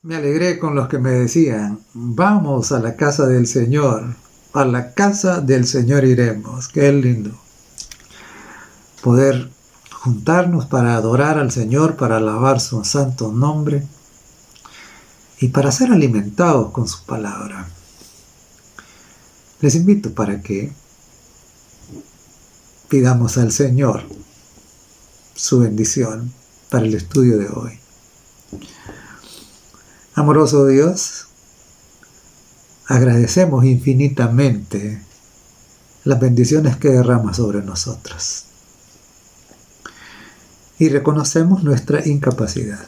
Me alegré con los que me decían, vamos a la casa del Señor, a la casa del Señor iremos. Qué lindo poder juntarnos para adorar al Señor, para alabar su santo nombre y para ser alimentados con su palabra. Les invito para que pidamos al Señor su bendición para el estudio de hoy. Amoroso Dios, agradecemos infinitamente las bendiciones que derramas sobre nosotros y reconocemos nuestra incapacidad.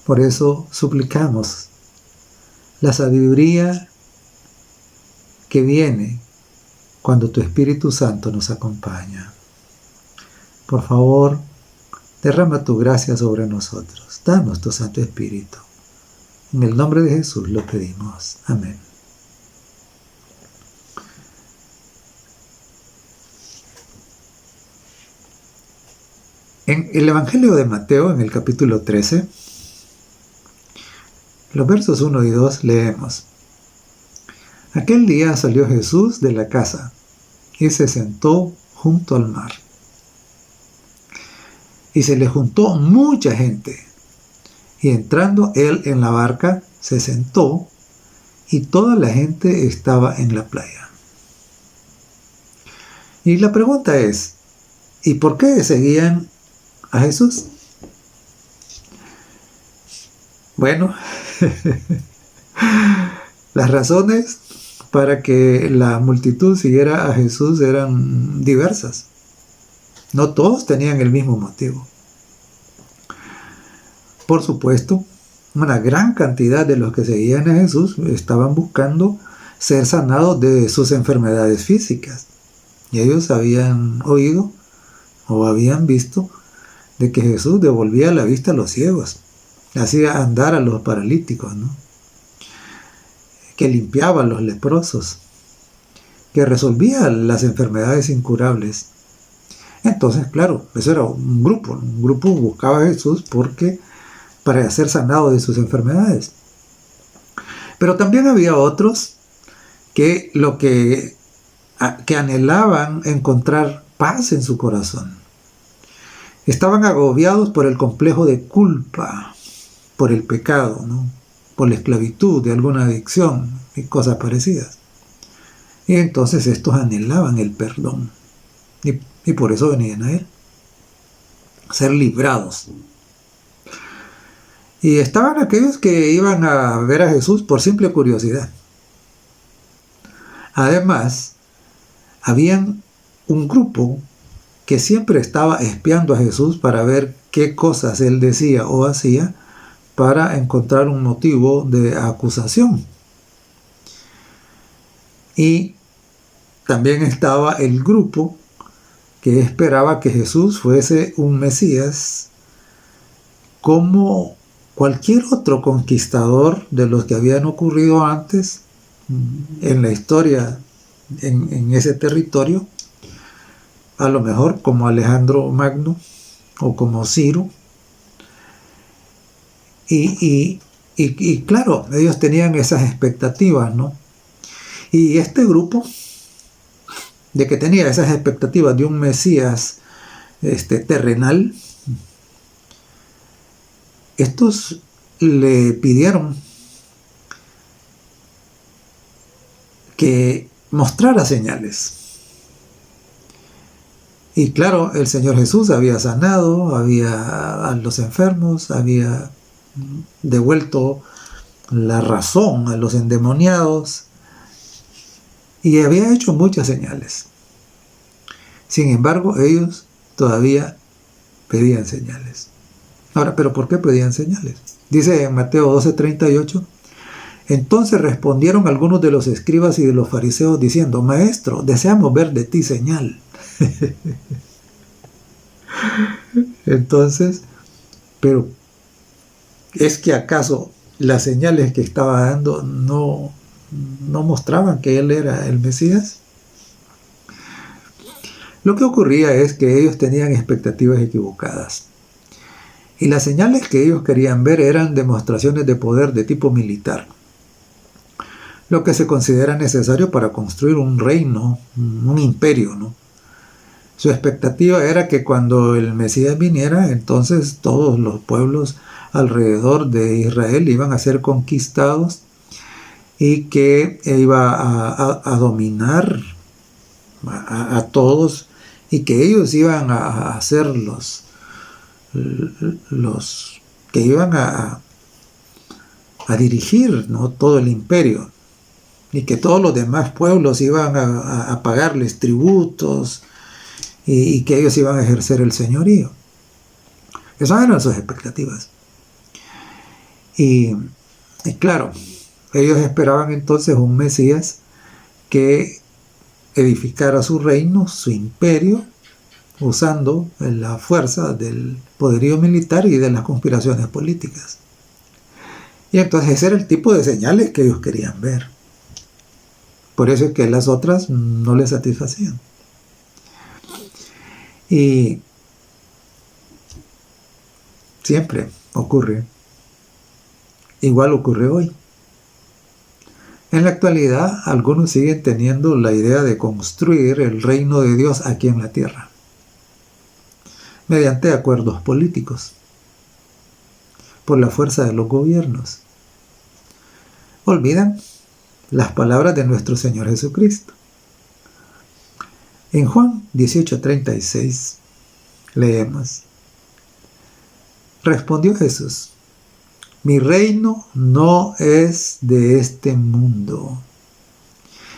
Por eso suplicamos la sabiduría que viene cuando tu Espíritu Santo nos acompaña. Por favor, derrama tu gracia sobre nosotros. Danos tu Santo Espíritu. En el nombre de Jesús lo pedimos. Amén. En el Evangelio de Mateo, en el capítulo 13, los versos 1 y 2 leemos: Aquel día salió Jesús de la casa y se sentó junto al mar. Y se le juntó mucha gente. Y entrando él en la barca, se sentó, y toda la gente estaba en la playa. Y la pregunta es, ¿y por qué seguían a Jesús? Bueno, las razones para que la multitud siguiera a Jesús eran diversas. No todos tenían el mismo motivo. Por supuesto, una gran cantidad de los que seguían a Jesús estaban buscando ser sanados de sus enfermedades físicas. Y ellos habían oído o habían visto de que Jesús devolvía la vista a los ciegos, hacía andar a los paralíticos, ¿no? Que limpiaba a los leprosos, que resolvía las enfermedades incurables. Entonces, claro, eso era un grupo buscaba a Jesús para ser sanado de sus enfermedades. Pero también había otros que anhelaban encontrar paz en su corazón. Estaban agobiados por el complejo de culpa, por el pecado, ¿no? Por la esclavitud de alguna adicción y cosas parecidas. Y entonces estos anhelaban el perdón. Y por eso venían a él, a ser librados. Y estaban aquellos que iban a ver a Jesús por simple curiosidad. Además, habían un grupo que siempre estaba espiando a Jesús para ver qué cosas él decía o hacía para encontrar un motivo de acusación. Y también estaba el grupo que esperaba que Jesús fuese un Mesías como cualquier otro conquistador de los que habían ocurrido antes en la historia en ese territorio, a lo mejor como Alejandro Magno o como Ciro. Y claro, ellos tenían esas expectativas, ¿no? Y este grupo de que tenía esas expectativas de un Mesías terrenal, estos le pidieron que mostrara señales. Y claro, el Señor Jesús había sanado, a los enfermos, había devuelto la razón a los endemoniados y había hecho muchas señales. Sin embargo, ellos todavía pedían señales. Ahora, ¿pero por qué pedían señales? Dice en Mateo 12:38, entonces respondieron algunos de los escribas y de los fariseos diciendo, Maestro, deseamos ver de ti señal. Entonces, pero ¿es que acaso las señales que estaba dando no mostraban que él era el Mesías? Lo que ocurría es que ellos tenían expectativas equivocadas. Y las señales que ellos querían ver eran demostraciones de poder de tipo militar, lo que se considera necesario para construir un reino, un imperio, ¿no? Su expectativa era que cuando el Mesías viniera, entonces todos los pueblos alrededor de Israel iban a ser conquistados y que iba a dominar a todos, y que ellos iban a ser los que iban a dirigir, ¿no?, todo el imperio, y que todos los demás pueblos iban a pagarles tributos, y que ellos iban a ejercer el señorío. Esas eran sus expectativas. Y claro, ellos esperaban entonces un Mesías que edificara su reino, su imperio, usando la fuerza del poderío militar y de las conspiraciones políticas. Y entonces ese era el tipo de señales que ellos querían ver. Por eso es que las otras no les satisfacían. Y siempre ocurre. Igual ocurre hoy. En la actualidad, algunos siguen teniendo la idea de construir el reino de Dios aquí en la tierra, mediante acuerdos políticos, por la fuerza de los gobiernos. Olvidan las palabras de nuestro Señor Jesucristo. En Juan 18:36 leemos: respondió Jesús: mi reino no es de este mundo.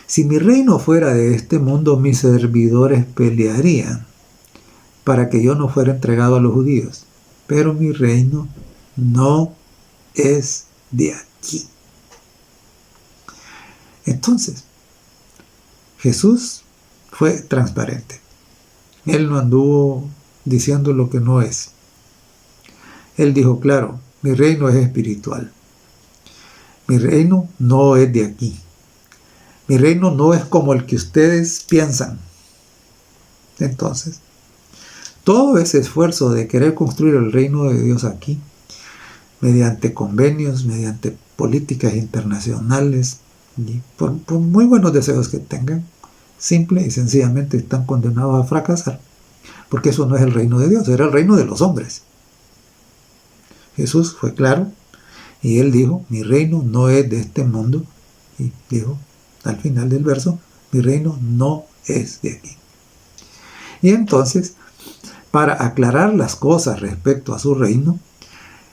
Si mi reino fuera de este mundo, mis servidores pelearían para que yo no fuera entregado a los judíos. Pero mi reino no es de aquí. Entonces, Jesús fue transparente. Él no anduvo diciendo lo que no es. Él dijo claro: mi reino es espiritual. Mi reino no es de aquí. Mi reino no es como el que ustedes piensan. Entonces, todo ese esfuerzo de querer construir el reino de Dios aquí, mediante convenios, mediante políticas internacionales, y por muy buenos deseos que tengan, simple y sencillamente están condenados a fracasar. Porque eso no es el reino de Dios, era el reino de los hombres. Jesús fue claro y él dijo: mi reino no es de este mundo. Y dijo al final del verso: mi reino no es de aquí. Y entonces, para aclarar las cosas respecto a su reino,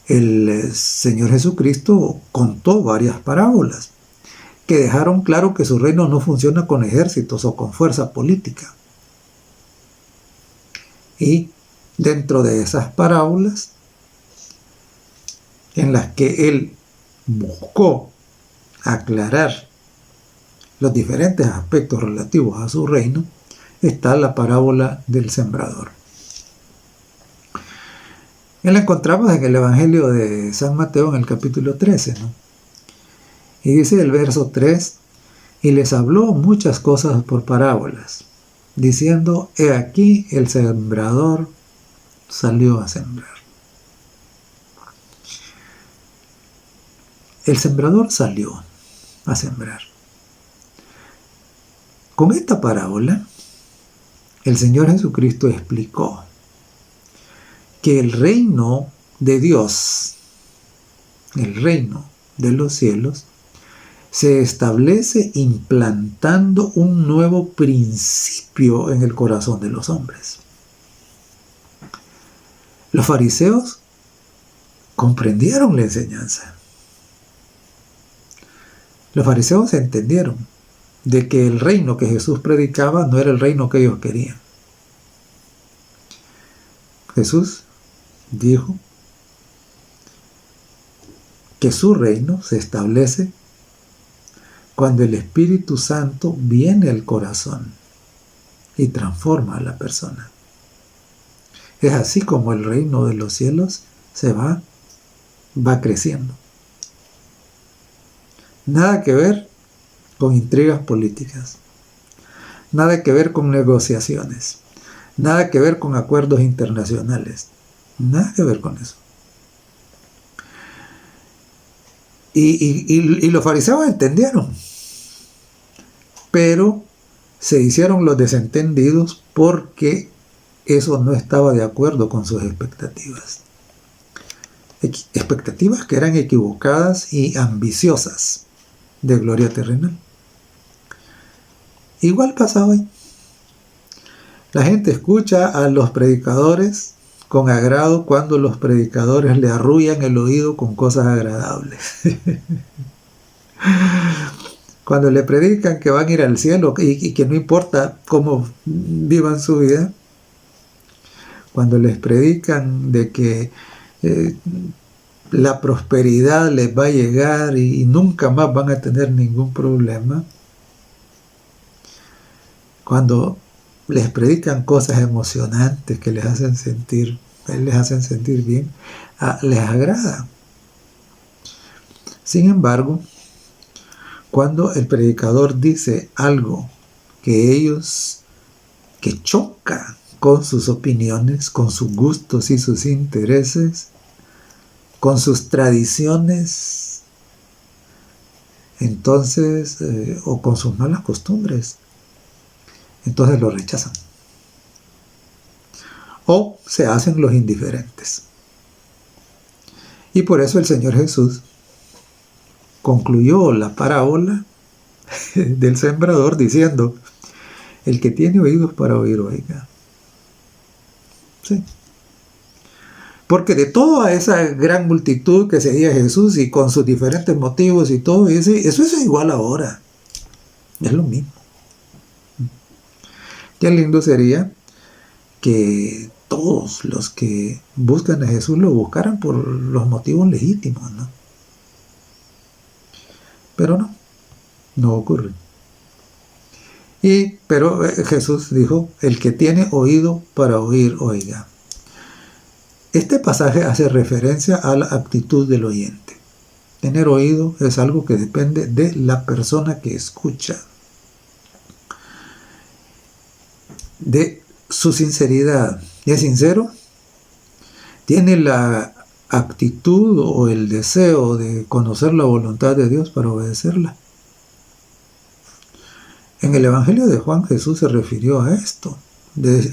el Señor Jesucristo contó varias parábolas que dejaron claro que su reino no funciona con ejércitos o con fuerza política. Y dentro de esas parábolas, en las que él buscó aclarar los diferentes aspectos relativos a su reino, está la parábola del sembrador. La encontramos en el Evangelio de San Mateo en el capítulo 13, ¿no? Y dice el verso 3: y les habló muchas cosas por parábolas, diciendo: he aquí el sembrador salió a sembrar. El sembrador salió a sembrar. Con esta parábola, el Señor Jesucristo explicó que el reino de Dios, el reino de los cielos, se establece implantando un nuevo principio en el corazón de los hombres. Los fariseos comprendieron la enseñanza. Los fariseos entendieron de que el reino que Jesús predicaba no era el reino que ellos querían. Jesús dijo que su reino se establece cuando el Espíritu Santo viene al corazón y transforma a la persona. Es así como el reino de los cielos se va creciendo. Nada que ver con intrigas políticas, nada que ver con negociaciones, nada que ver con acuerdos internacionales, nada que ver con eso. Y los fariseos entendieron, pero se hicieron los desentendidos porque eso no estaba de acuerdo con sus expectativas. Expectativas que eran equivocadas y ambiciosas de gloria terrenal. Igual pasa hoy. La gente escucha a los predicadores con agrado cuando los predicadores le arrullan el oído con cosas agradables. Cuando le predican que van a ir al cielo y que no importa cómo vivan su vida, cuando les predican de que la prosperidad les va a llegar y nunca más van a tener ningún problema, cuando les predican cosas emocionantes que les hacen sentir bien, les agrada. Sin embargo, cuando el predicador dice algo que choca con sus opiniones, con sus gustos y sus intereses, con sus tradiciones, entonces, o con sus malas costumbres, entonces lo rechazan. O se hacen los indiferentes. Y por eso el Señor Jesús concluyó la parábola del sembrador diciendo: el que tiene oídos para oír, oiga. Sí. Porque de toda esa gran multitud que seguía a Jesús y con sus diferentes motivos y todo, eso es igual ahora. Es lo mismo. Qué lindo sería que todos los que buscan a Jesús lo buscaran por los motivos legítimos, ¿no? Pero no ocurre. Pero Jesús dijo: el que tiene oído para oír, oiga. Este pasaje hace referencia a la actitud del oyente. Tener oído es algo que depende de la persona que escucha, de su sinceridad. ¿Es sincero? ¿Tiene la actitud o el deseo de conocer la voluntad de Dios para obedecerla? En el Evangelio de Juan, Jesús se refirió a esto,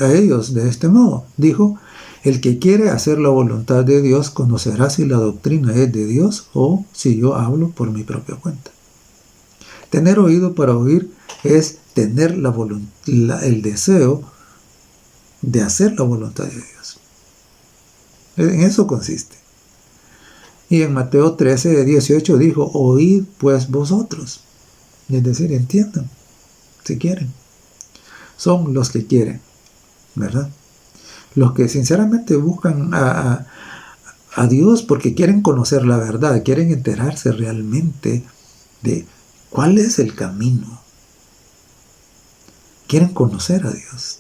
a ellos de este modo. Dijo: el que quiere hacer la voluntad de Dios conocerá si la doctrina es de Dios o si yo hablo por mi propia cuenta. Tener oído para oír es tener el deseo de hacer la voluntad de Dios. En eso consiste. Y en Mateo 13:18 dijo: oíd pues vosotros. Es decir, entiendan, si quieren. Son los que quieren, ¿verdad? Los que sinceramente buscan a Dios porque quieren conocer la verdad, quieren enterarse realmente de cuál es el camino. Quieren conocer a Dios.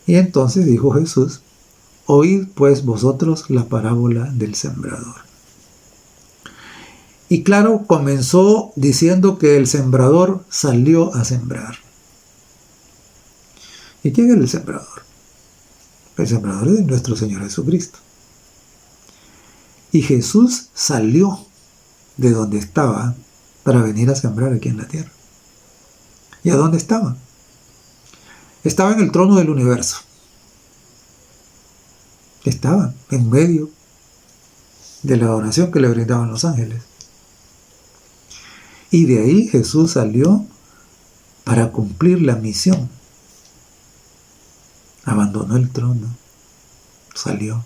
Y entonces dijo Jesús: oíd pues vosotros la parábola del sembrador. Y claro, comenzó diciendo que el sembrador salió a sembrar. ¿Y quién es el sembrador? El sembrador es nuestro Señor Jesucristo. Y Jesús salió de donde estaba para venir a sembrar aquí en la tierra. ¿Y a dónde estaba? Estaba en el trono del universo. Estaba en medio de la adoración que le brindaban los ángeles. Y de ahí Jesús salió para cumplir la misión. Abandonó el trono, salió.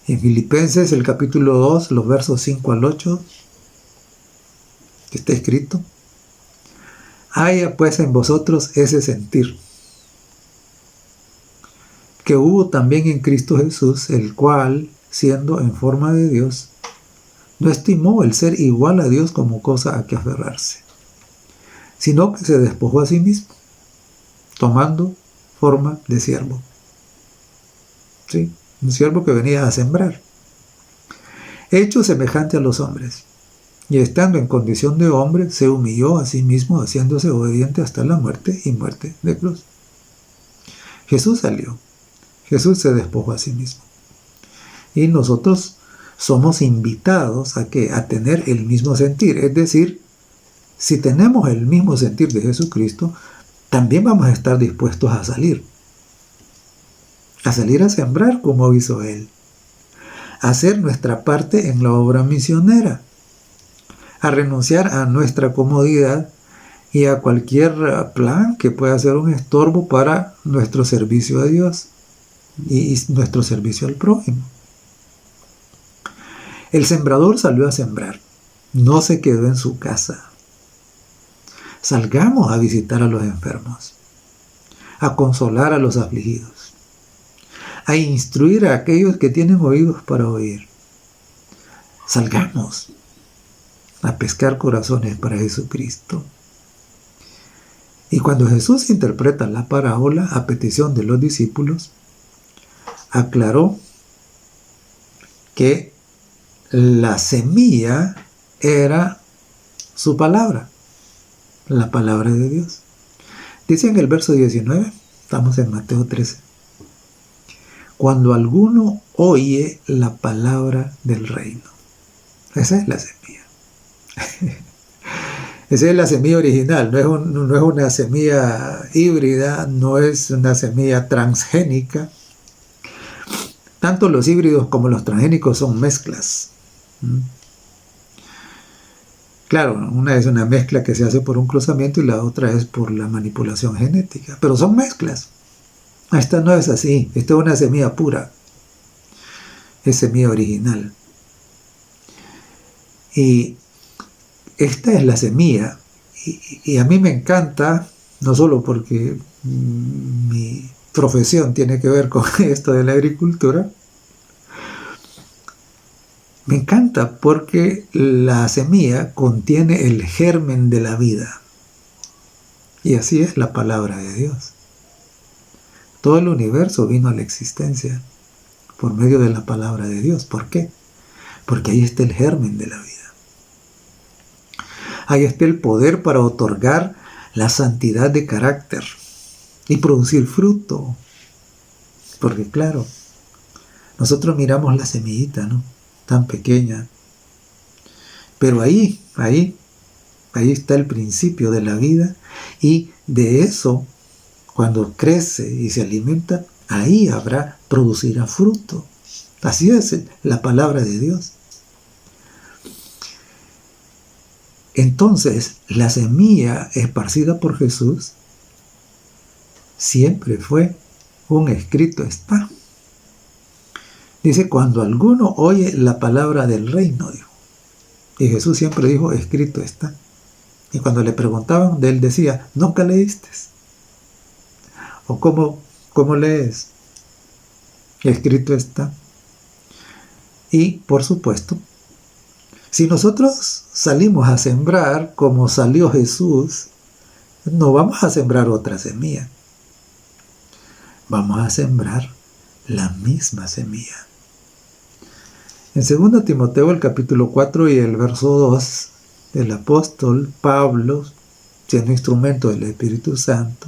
En Filipenses, el capítulo 2, los versos 5 al 8, está escrito: haya pues en vosotros ese sentir que hubo también en Cristo Jesús, el cual, siendo en forma de Dios, no estimó el ser igual a Dios como cosa a que aferrarse, sino que se despojó a sí mismo, tomando forma de siervo. ¿Sí? Un siervo que venía a sembrar. Hecho semejante a los hombres, y estando en condición de hombre, se humilló a sí mismo, haciéndose obediente hasta la muerte y muerte de cruz. Jesús salió. Jesús se despojó a sí mismo. Y nosotros somos invitados a ¿qué? A tener el mismo sentir. Es decir, si tenemos el mismo sentir de Jesucristo, también vamos a estar dispuestos a salir a sembrar como hizo Él, a hacer nuestra parte en la obra misionera, a renunciar a nuestra comodidad y a cualquier plan que pueda ser un estorbo para nuestro servicio a Dios y nuestro servicio al prójimo. El sembrador salió a sembrar, no se quedó en su casa. Salgamos a visitar a los enfermos, a consolar a los afligidos, a instruir a aquellos que tienen oídos para oír. Salgamos a pescar corazones para Jesucristo. Y cuando Jesús interpreta la parábola a petición de los discípulos, aclaró que la semilla era su palabra, la palabra de Dios. Dice en el verso 19, estamos en Mateo 13, cuando alguno oye la palabra del reino. Esa es la semilla. Esa es la semilla original, no es una semilla híbrida, no es una semilla transgénica. Tanto los híbridos como los transgénicos son mezclas. Claro, una es una mezcla que se hace por un cruzamiento y la otra es por la manipulación genética, pero son mezclas. Esta no es así, esta es una semilla pura, es semilla original. Y esta es la semilla, y a mí me encanta, no solo porque mi profesión tiene que ver con esto de la agricultura, me encanta porque la semilla contiene el germen de la vida, y así es la palabra de Dios. Todo el universo vino a la existencia por medio de la palabra de Dios. ¿Por qué? Porque ahí está el germen de la vida. Ahí está el poder para otorgar la santidad de carácter y producir fruto. Porque claro, nosotros miramos la semillita, ¿no? Tan pequeña. Pero ahí está el principio de la vida, y de eso, cuando crece y se alimenta, ahí producirá fruto. Así es la palabra de Dios. Entonces, la semilla esparcida por Jesús siempre fue un escrito está. Dice, cuando alguno oye la palabra del reino, dijo. Y Jesús siempre dijo, escrito está. Y cuando le preguntaban, él decía, ¿nunca leíste? ¿O cómo lees? Escrito está. Y, por supuesto, si nosotros salimos a sembrar como salió Jesús, no vamos a sembrar otra semilla. Vamos a sembrar la misma semilla. En 2 Timoteo, el capítulo 4 y el verso 2, el apóstol Pablo, siendo instrumento del Espíritu Santo,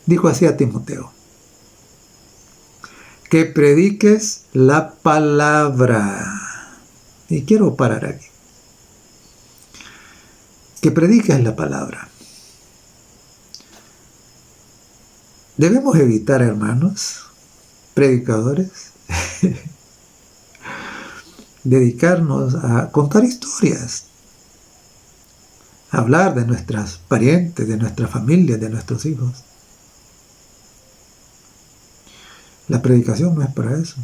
dijo así a Timoteo: que prediques la palabra. Y quiero parar aquí. Que prediques la palabra. Debemos evitar, hermanos, predicadores, dedicarnos a contar historias, a hablar de nuestras parientes, de nuestra familia, de nuestros hijos. La predicación no es para eso.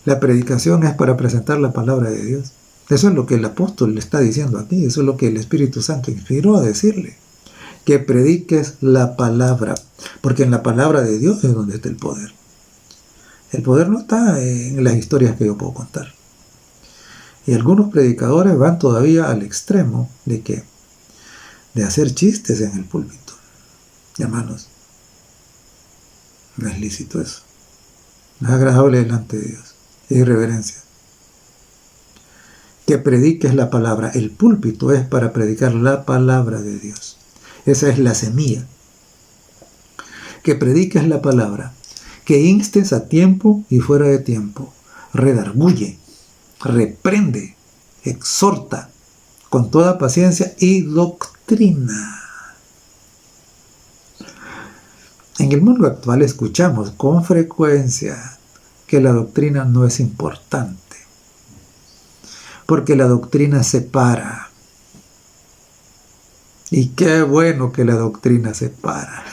La predicación es para presentar la palabra de Dios. Eso es lo que el apóstol le está diciendo aquí. Eso es lo que el Espíritu Santo inspiró a decirle. Que prediques la palabra. Porque en la palabra de Dios es donde está el poder. El poder no está en las historias que yo puedo contar. Y algunos predicadores van todavía al extremo de ¿qué? De hacer chistes en el púlpito. Hermanos, no es lícito eso. No es agradable delante de Dios. Es irreverencia. Que prediques la palabra. El púlpito es para predicar la palabra de Dios. Esa es la semilla. Que prediques la palabra. que instes a tiempo y fuera de tiempo, redarguye, reprende, exhorta con toda paciencia y doctrina. En el mundo actual escuchamos con frecuencia que la doctrina no es importante, porque la doctrina separa. Y qué bueno que la doctrina separa.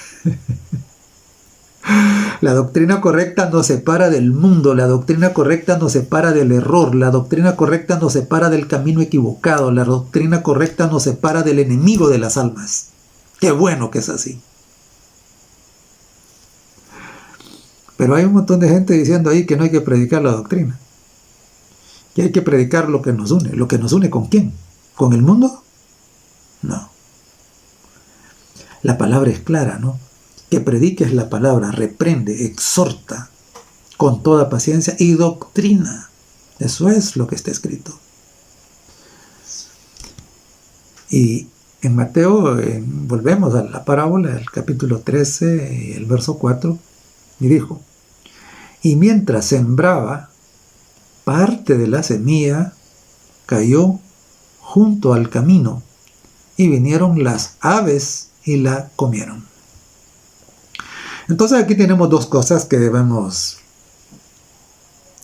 La doctrina correcta nos separa del mundo, la doctrina correcta nos separa del error, la doctrina correcta nos separa del camino equivocado, la doctrina correcta nos separa del enemigo de las almas. Qué bueno que es así. Pero hay un montón de gente diciendo ahí que no hay que predicar la doctrina, que hay que predicar lo que nos une. ¿Lo que nos une con quién? ¿Con el mundo? No. La palabra es clara, ¿no? Que prediques la palabra, reprende, exhorta con toda paciencia y doctrina. Eso es lo que está escrito. Y en Mateo, volvemos a la parábola, el capítulo 13, el verso 4, y dijo: y mientras sembraba, parte de la semilla cayó junto al camino, y vinieron las aves y la comieron. Entonces aquí tenemos dos cosas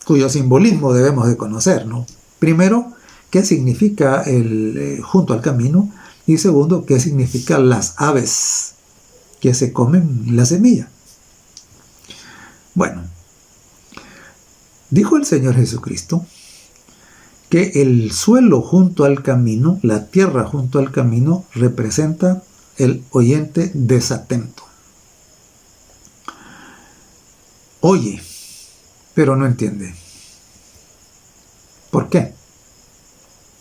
cuyo simbolismo debemos de conocer, ¿no? Primero, ¿qué significa el junto al camino? Y segundo, ¿qué significan las aves que se comen la semilla? Bueno, dijo el Señor Jesucristo que el suelo junto al camino, la tierra junto al camino, representa el oyente desatento. Oye, pero no entiende. ¿Por qué?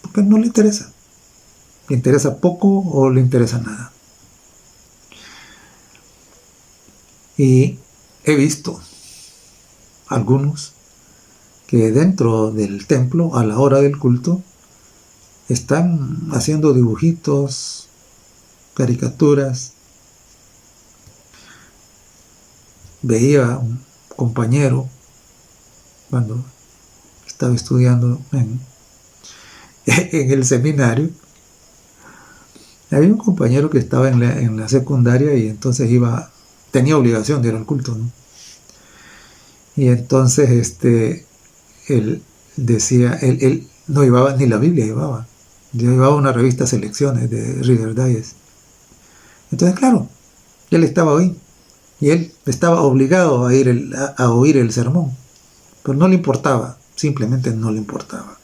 Porque no le interesa. ¿Le interesa poco o le interesa nada? Y he visto algunos que dentro del templo, a la hora del culto, están haciendo dibujitos, caricaturas. Veía un compañero cuando estaba estudiando en el seminario. Había un compañero que estaba en la secundaria y entonces tenía obligación de ir al culto, ¿no? Y entonces él decía, él no llevaba ni la Biblia, llevaba una revista Selecciones de Reader's Digest. Entonces, claro, él estaba ahí y él estaba obligado a oír el sermón, pero no le importaba, simplemente no le importaba.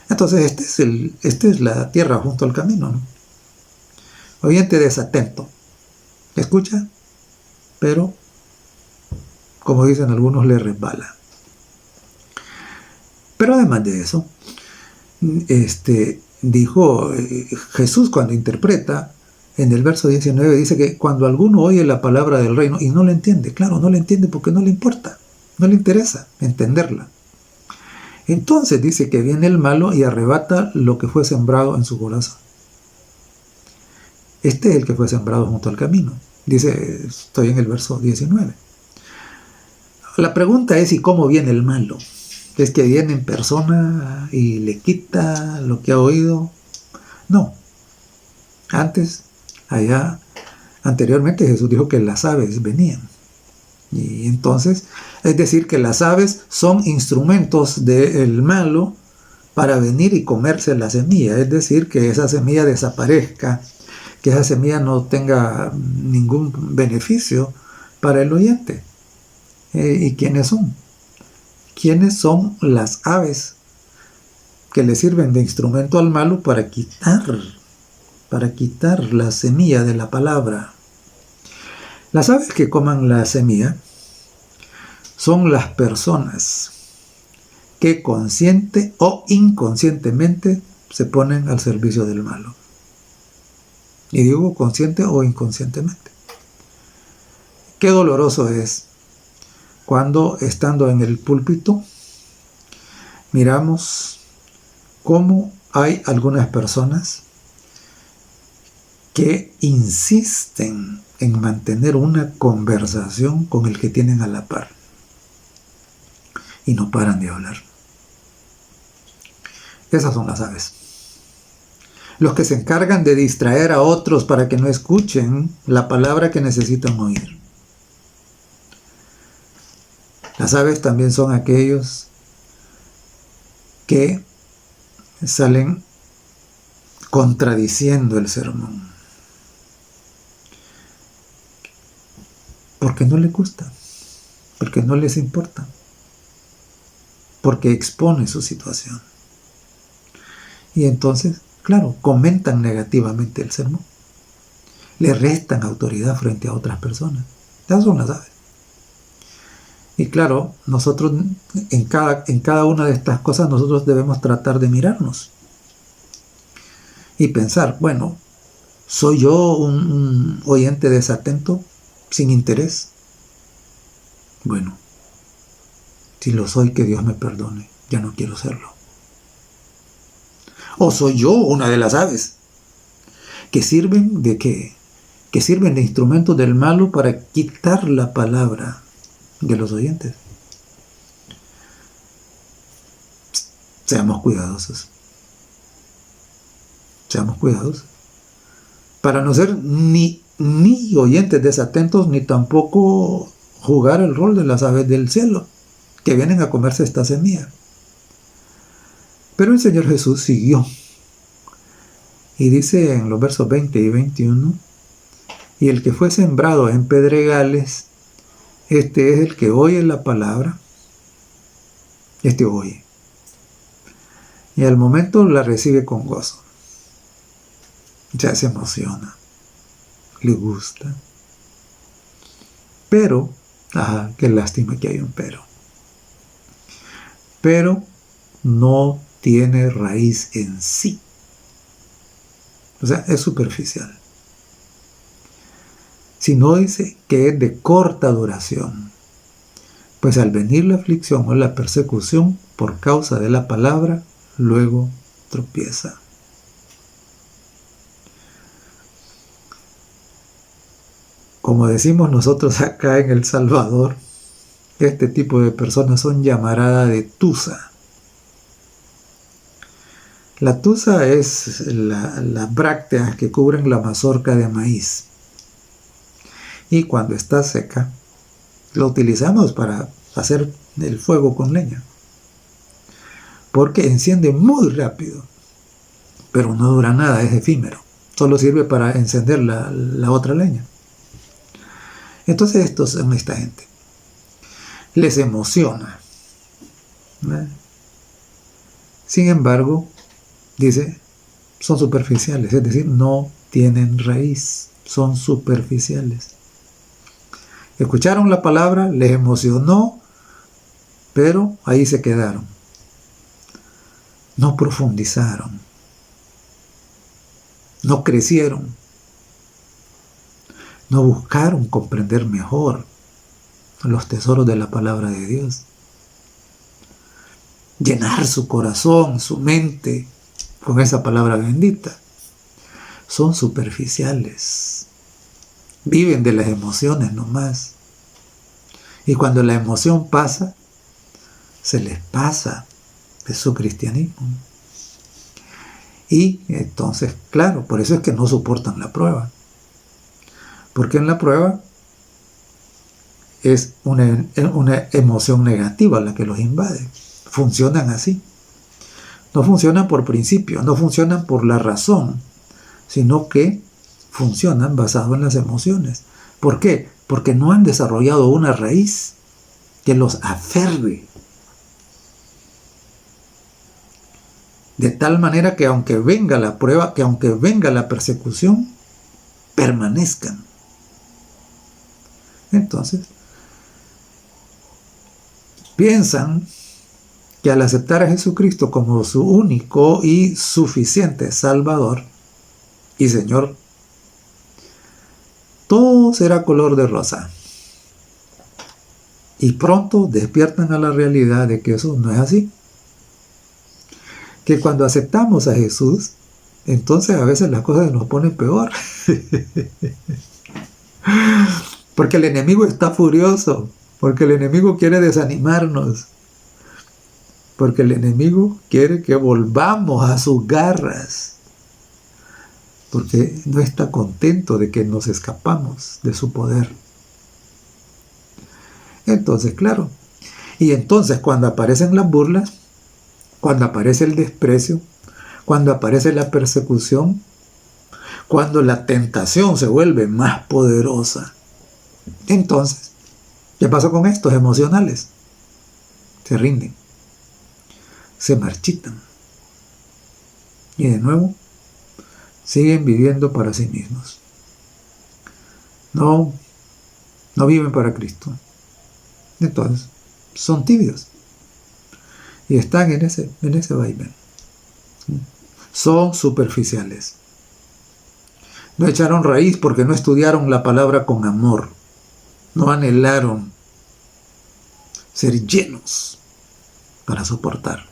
Entonces esta es la tierra junto al camino, ¿no? Oyente desatento, escucha, pero como dicen algunos, le resbala. Pero además de eso, dijo Jesús cuando interpreta en el verso 19, dice que cuando alguno oye la palabra del reino y no la entiende, claro, no la entiende porque no le importa, no le interesa entenderla. Entonces dice que viene el malo y arrebata lo que fue sembrado en su corazón. Este es el que fue sembrado junto al camino. Dice, estoy en el verso 19. La pregunta es, ¿y cómo viene el malo? ¿Es que viene en persona y le quita lo que ha oído? No. Anteriormente Jesús dijo que las aves venían. Y entonces, es decir, que las aves son instrumentos del malo para venir y comerse la semilla. Es decir, que esa semilla desaparezca, que esa semilla no tenga ningún beneficio para el oyente. ¿Y quiénes son? ¿Quiénes son las aves que le sirven de instrumento al malo para quitar la semilla de la palabra? Las aves que coman la semilla son las personas que consciente o inconscientemente se ponen al servicio del malo. Y digo consciente o inconscientemente. Qué doloroso es cuando, estando en el púlpito, miramos cómo hay algunas personas que insisten en mantener una conversación con el que tienen a la par y no paran de hablar. Esas son las aves. Los que se encargan de distraer a otros para que no escuchen la palabra que necesitan oír. Las aves también son aquellos que salen contradiciendo el sermón. Porque no les gusta, porque no les importa, porque expone su situación. Y entonces, claro, comentan negativamente el sermón. Le restan autoridad frente a otras personas. Esas son las aves. Y claro, nosotros en cada una de estas cosas nosotros debemos tratar de mirarnos y pensar, bueno, ¿soy yo un oyente desatento, sin interés? Bueno, si lo soy, que Dios me perdone, ya no quiero serlo. ¿O soy yo una de las aves que sirven de qué? Que sirven de instrumentos del malo para quitar la palabra de los oyentes? Seamos cuidadosos. Seamos cuidadosos. Para no ser ni oyentes desatentos, ni tampoco jugar el rol de las aves del cielo, que vienen a comerse esta semilla. Pero el Señor Jesús siguió. Y dice en los versos 20 y 21, y el que fue sembrado en pedregales, este es el que oye la palabra, este oye, y al momento la recibe con gozo. Ya se emociona, le gusta. Pero, qué lástima que hay un pero. Pero no tiene raíz en sí. O sea, es superficial. Sino dice que es de corta duración. Pues al venir la aflicción o la persecución por causa de la palabra, luego tropieza. Como decimos nosotros acá en El Salvador, este tipo de personas son llamaradas de tusa. La tusa es las brácteas que cubren la mazorca de maíz. Y cuando está seca, lo utilizamos para hacer el fuego con leña. Porque enciende muy rápido, pero no dura nada, es efímero. Solo sirve para encender la otra leña. Entonces estos son esta gente. Les emociona, ¿verdad? Sin embargo, dice, son superficiales, es decir, no tienen raíz, son superficiales. Escucharon la palabra, les emocionó, pero ahí se quedaron. No profundizaron, no crecieron, no buscaron comprender mejor los tesoros de la palabra de Dios. Llenar su corazón, su mente con esa palabra bendita. Son superficiales. Viven de las emociones nomás. Y cuando la emoción pasa, se les pasa de su cristianismo. Y entonces, claro, por eso es que no soportan la prueba. Porque en la prueba es una emoción negativa la que los invade. Funcionan así. No funcionan por principio, no funcionan por la razón, sino que funcionan basados en las emociones. ¿Por qué? Porque no han desarrollado una raíz que los aferre. De tal manera que aunque venga la prueba, que aunque venga la persecución, permanezcan. Entonces, piensan que al aceptar a Jesucristo como su único y suficiente Salvador y Señor, todo será color de rosa. Y pronto despiertan a la realidad de que eso no es así. Que cuando aceptamos a Jesús, entonces a veces las cosas nos ponen peor. Porque el enemigo está furioso, porque el enemigo quiere desanimarnos, porque el enemigo quiere que volvamos a sus garras, porque no está contento de que nos escapamos de su poder. Entonces, claro, y entonces cuando aparecen las burlas, cuando aparece el desprecio, cuando aparece la persecución, cuando la tentación se vuelve más poderosa, entonces, ¿qué pasa con estos emocionales? Se rinden, se marchitan y de nuevo siguen viviendo para sí mismos. No viven para Cristo. Entonces, son tibios y están en ese vaivén. Son superficiales. No echaron raíz porque no estudiaron la palabra con amor. No anhelaron ser llenos para soportar.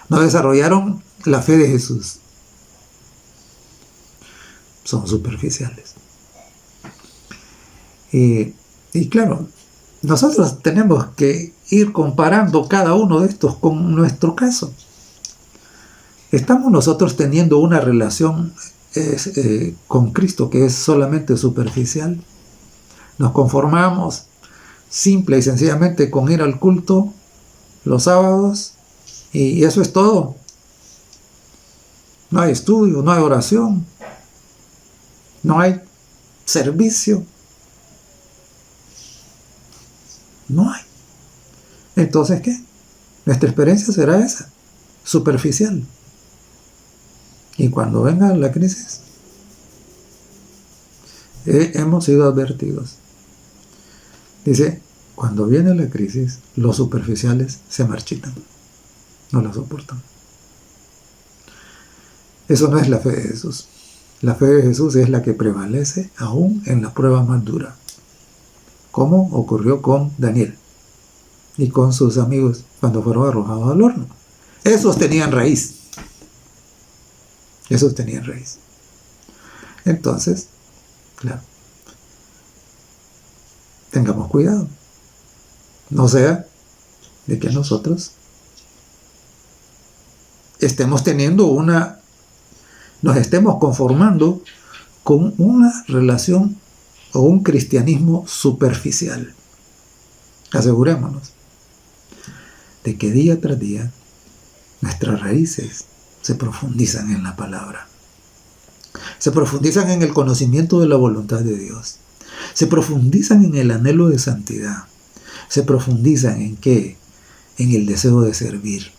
No desarrollaron la fe de Jesús. Son superficiales. Y claro, nosotros tenemos que ir comparando cada uno de estos con nuestro caso. ¿Estamos nosotros teniendo una relación con Cristo que es solamente superficial? ¿Nos conformamos simple y sencillamente con ir al culto los sábados y eso es todo? No hay estudio, no hay oración, no hay servicio. No hay. Entonces, ¿qué? Nuestra experiencia será esa, superficial. Y cuando venga la crisis, hemos sido advertidos. Dice, cuando viene la crisis, los superficiales se marchitan, no la soportan. Eso no es la fe de Jesús. La fe de Jesús es la que prevalece aún en la prueba más dura, como ocurrió con Daniel y con sus amigos cuando fueron arrojados al horno. Esos tenían raíz. Esos tenían raíz. Entonces, claro, tengamos cuidado. No sea de que nosotros nos estemos conformando con una relación o un cristianismo superficial. Asegurémonos de que día tras día nuestras raíces se profundizan en la palabra, se profundizan en el conocimiento de la voluntad de Dios, se profundizan en el anhelo de santidad, se profundizan en ¿qué? En el deseo de servir.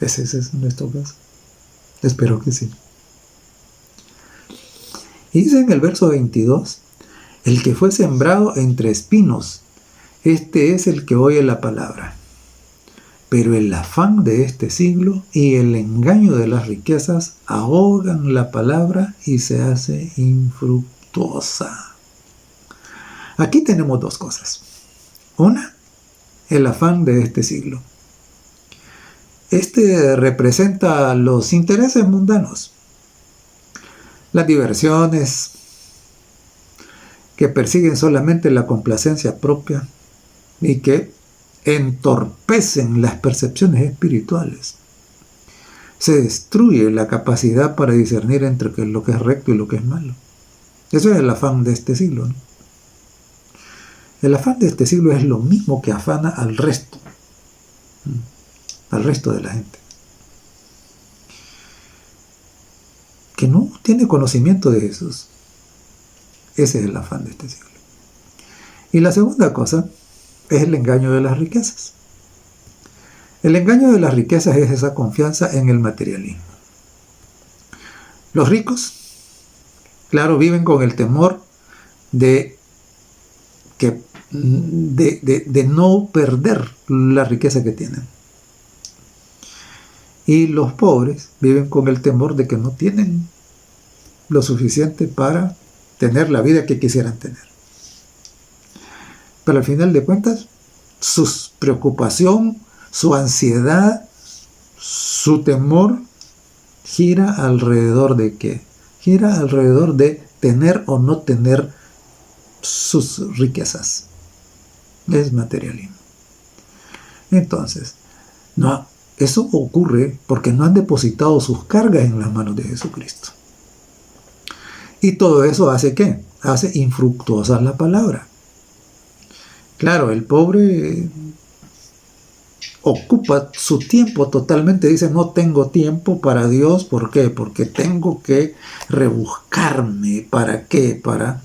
¿Ese es nuestro caso? Espero que sí. Y dice en el verso 22, el que fue sembrado entre espinos, este es el que oye la palabra. Pero el afán de este siglo y el engaño de las riquezas ahogan la palabra y se hace infructuosa. Aquí tenemos dos cosas. Una, el afán de este siglo. Este representa los intereses mundanos, las diversiones que persiguen solamente la complacencia propia y que entorpecen las percepciones espirituales. Se destruye la capacidad para discernir entre lo que es recto y lo que es malo. Eso es el afán de este siglo, ¿no? El afán de este siglo es lo mismo que afana al resto de la gente, que no tiene conocimiento de Jesús. Ese es el afán de este siglo. Y la segunda cosa es el engaño de las riquezas. El engaño de las riquezas es esa confianza en el materialismo. Los ricos, claro, viven con el temor de no perder la riqueza que tienen. Y los pobres viven con el temor de que no tienen lo suficiente para tener la vida que quisieran tener. Pero al final de cuentas, su preocupación, su ansiedad Su temor gira alrededor de qué? Gira alrededor de tener o no tener sus riquezas. Es materialismo. Entonces, no, eso ocurre porque no han depositado sus cargas en las manos de Jesucristo. Y todo eso hace ¿qué? Hace infructuosa la palabra. Claro, el pobre ocupa su tiempo totalmente, dice, no tengo tiempo para Dios. ¿Por qué? Porque tengo que rebuscarme. ¿Para qué? Para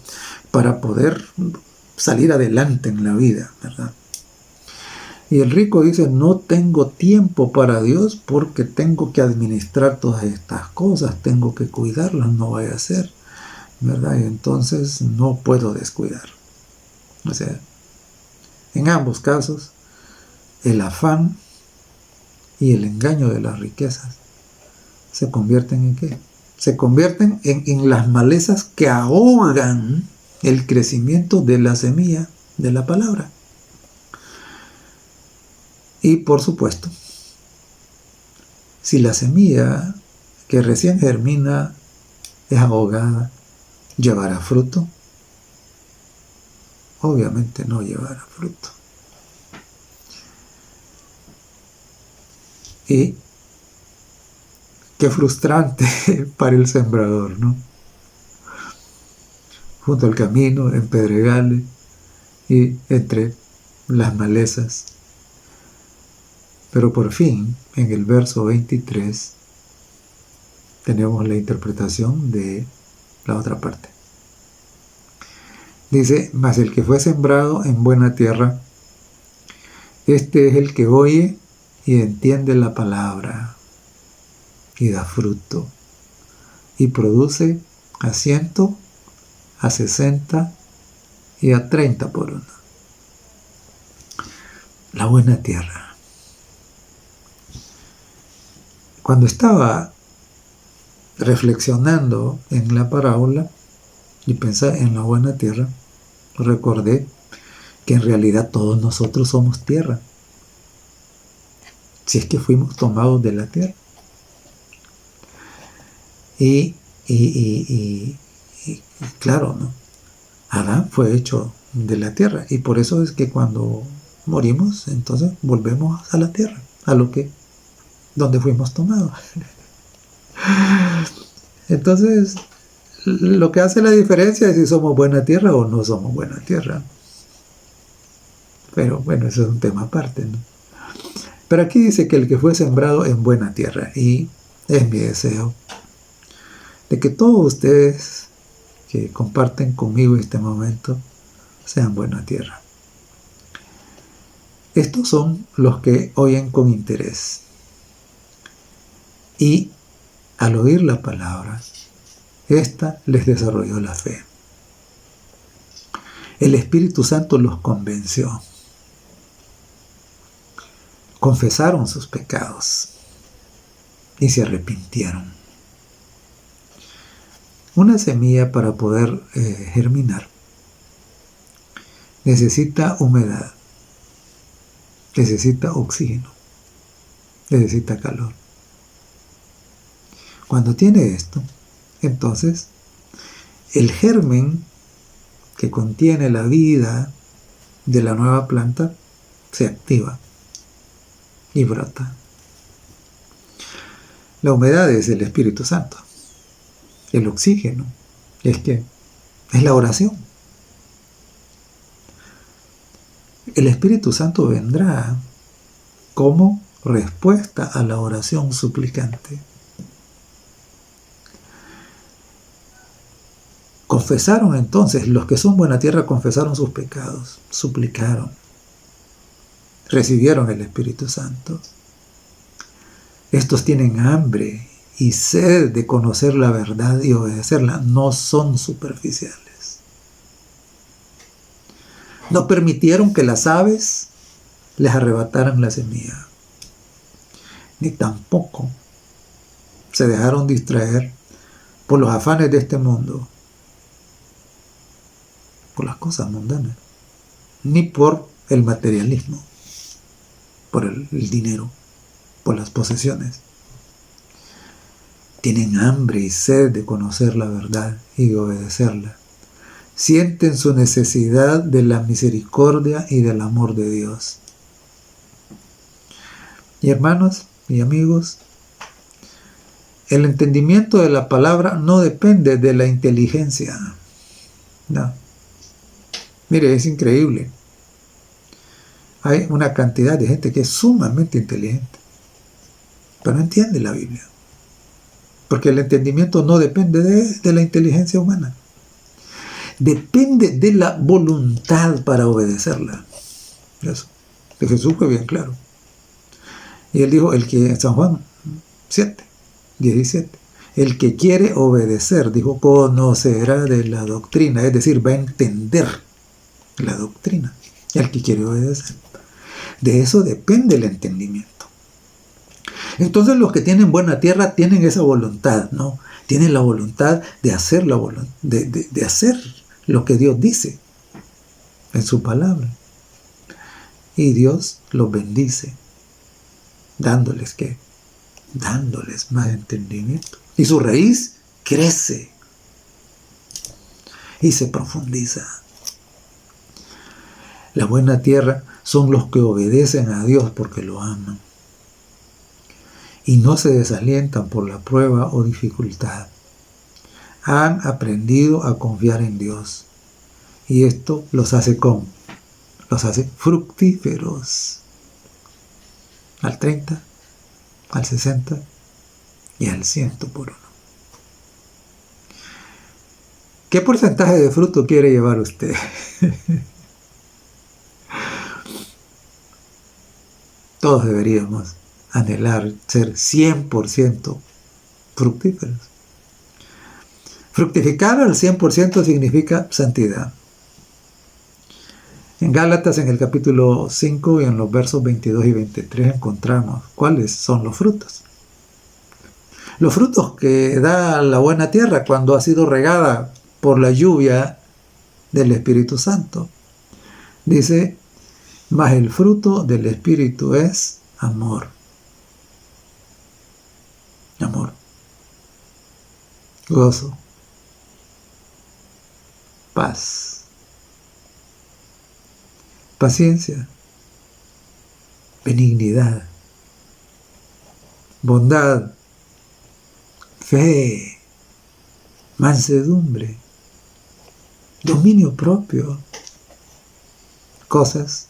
poder salir adelante en la vida, ¿verdad? Y el rico dice, no tengo tiempo para Dios porque tengo que administrar todas estas cosas, tengo que cuidarlas, no vaya a ser, ¿verdad? Y entonces no puedo descuidar. O sea, en ambos casos, el afán y el engaño de las riquezas se convierten ¿en qué? Se convierten en las malezas que ahogan el crecimiento de la semilla de la palabra. Y por supuesto, si la semilla que recién germina es ahogada, ¿llevará fruto? Obviamente no llevará fruto. Y qué frustrante para el sembrador, ¿no? Junto al camino, en pedregales y entre las malezas. Pero por fin, en el verso 23, tenemos la interpretación de la otra parte. Dice, mas el que fue sembrado en buena tierra, este es el que oye y entiende la palabra y da fruto y produce a 100, a 60 y a 30 por uno. La buena tierra. Cuando estaba reflexionando en la parábola y pensé en la buena tierra, recordé que en realidad todos nosotros somos tierra, si es que fuimos tomados de la tierra. Y claro, ¿no? Adán fue hecho de la tierra y por eso es que cuando morimos, entonces volvemos a la tierra, a donde fuimos tomados. Entonces, lo que hace la diferencia es si somos buena tierra o no somos buena tierra. Pero bueno, eso es un tema aparte, ¿no? Pero aquí dice que el que fue sembrado en buena tierra, y es mi deseo de que todos ustedes que comparten conmigo este momento sean buena tierra. Estos son los que oyen con interés y al oír la palabra, esta les desarrolló la fe. El Espíritu Santo los convenció. Confesaron sus pecados y se arrepintieron. Una semilla para poder germinar necesita humedad, necesita oxígeno, necesita calor. Cuando tiene esto, entonces el germen que contiene la vida de la nueva planta se activa y brota. La humedad es el Espíritu Santo. El oxígeno es la oración. El Espíritu Santo vendrá como respuesta a la oración suplicante. Confesaron entonces, los que son buena tierra confesaron sus pecados, suplicaron, recibieron el Espíritu Santo. Estos tienen hambre y sed de conocer la verdad y obedecerla, no son superficiales. No permitieron que las aves les arrebataran la semilla, ni tampoco se dejaron distraer por los afanes de este mundo, por las cosas mundanas, ni por el materialismo, por el dinero. por las posesiones. Tienen hambre y sed de conocer la verdad y de obedecerla. Sienten su necesidad de la misericordia y del amor de Dios. Y hermanos y amigos, el entendimiento de la palabra no depende de la inteligencia. No. Mire, es increíble. Hay una cantidad de gente que es sumamente inteligente, pero no entiende la Biblia. Porque el entendimiento no depende de la inteligencia humana. Depende de la voluntad para obedecerla. Eso. De Jesús fue bien claro. Y él dijo, en San Juan 7:17, el que quiere obedecer, dijo, conocerá de la doctrina, es decir, va a entender la doctrina. El que quiere obedecer. De eso depende el entendimiento. Entonces los que tienen buena tierra tienen esa voluntad, ¿no? Tienen la voluntad de hacer de hacer lo que Dios dice en su palabra. Y Dios los bendice, dándoles ¿qué? Dándoles más entendimiento. Y su raíz crece y se profundiza. La buena tierra son los que obedecen a Dios porque lo aman y no se desalientan por la prueba o dificultad. Han aprendido a confiar en Dios y esto los hace fructíferos al 30, al 60 y al 100 por uno. ¿Qué porcentaje de fruto quiere llevar usted? Todos deberíamos anhelar ser 100% fructíferos. Fructificar al 100% significa santidad. En Gálatas, en el capítulo 5 y en los versos 22 y 23 encontramos cuáles son los frutos. Los frutos que da la buena tierra cuando ha sido regada por la lluvia del Espíritu Santo. Dice, mas el fruto del Espíritu es amor. Amor. Gozo. Paz. Paciencia. Benignidad. Bondad. Fe. Mansedumbre. Dominio propio. Cosas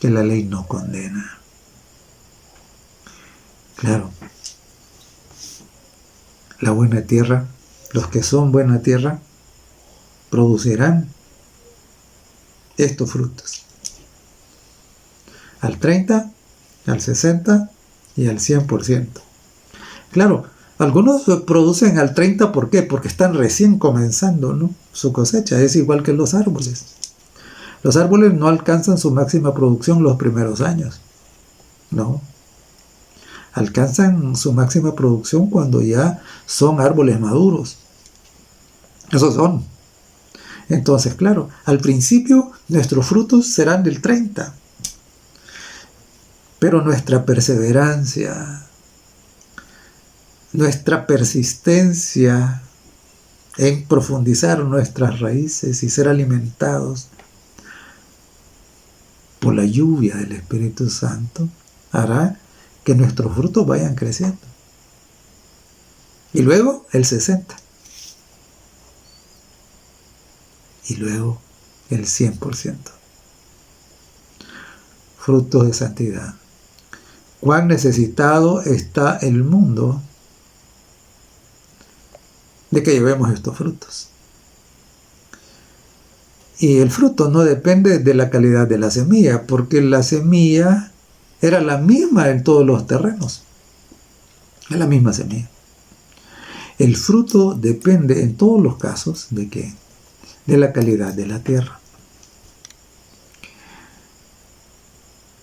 que la ley no condena. Claro, la buena tierra, los que son buena tierra, producirán estos frutos. Al 30, al 60 y al 100%. Claro, algunos producen al 30, ¿por qué? Porque están recién comenzando, ¿no? Su cosecha. Es igual que los árboles. Los árboles no alcanzan su máxima producción los primeros años. No. Alcanzan su máxima producción cuando ya son árboles maduros. Esos son. Entonces, claro, al principio nuestros frutos serán del 30. Pero nuestra perseverancia, nuestra persistencia en profundizar nuestras raíces y ser alimentados por la lluvia del Espíritu Santo hará que nuestros frutos vayan creciendo. Y luego el 60. Y luego el 100%. Frutos de santidad. Cuán necesitado está el mundo de que llevemos estos frutos. Y el fruto no depende de la calidad de la semilla, porque la semilla era la misma en todos los terrenos. Es la misma semilla. El fruto depende en todos los casos ¿de qué? De la calidad de la tierra.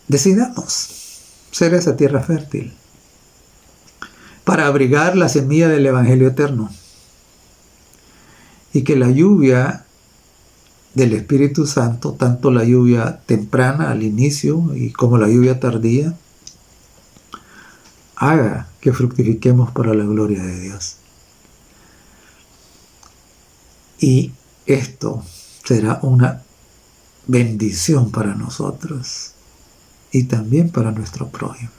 Decidamos ser esa tierra fértil para abrigar la semilla del Evangelio eterno y que la lluvia del Espíritu Santo, tanto la lluvia temprana al inicio y como la lluvia tardía, haga que fructifiquemos para la gloria de Dios. Y esto será una bendición para nosotros y también para nuestro prójimo.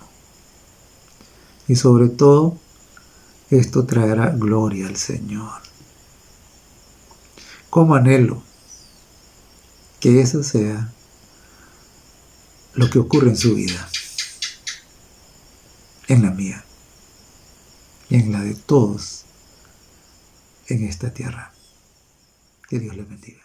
Y sobre todo, esto traerá gloria al Señor. Como anhelo que eso sea lo que ocurre en su vida, en la mía y en la de todos en esta tierra. Que Dios les bendiga.